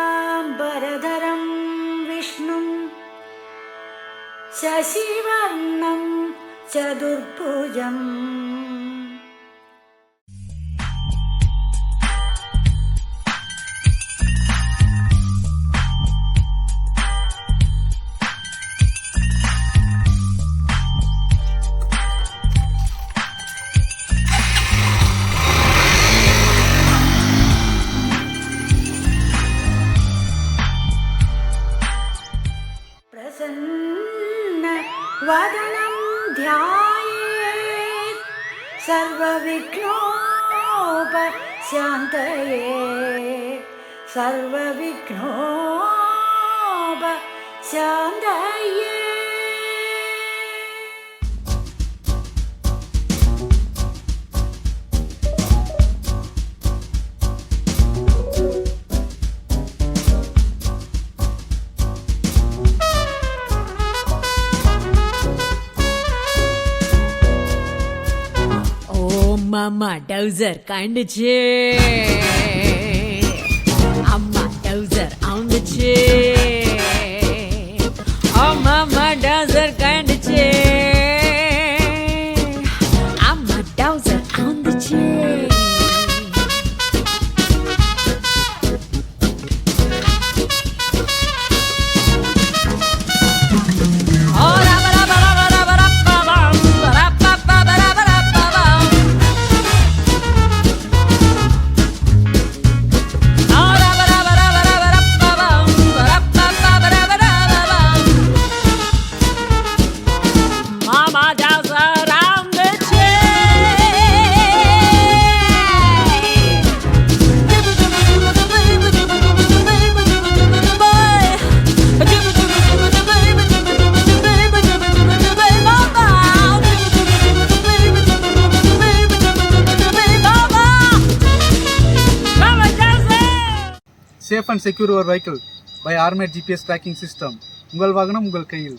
शुक्लाम्बरधरं विष्णुं शशिवर्णं चतुर्भुजम् वदनं ध्यायेत् सर्वविघ्नोपशान्तये सर्वविघ्नोपशान्तये அம்மா டவுசர் கண்டுச்சு, அம்மா டவுசர் ஆந்துச்சு, அம்மா டவுசர் கண்டுச்சு, அம்மா டவுசர் ஆந்துச்சு. Safe and secure your vehicle by RMADE GPS tracking system. உங்கள் வாகனம் உங்கள் கையில்.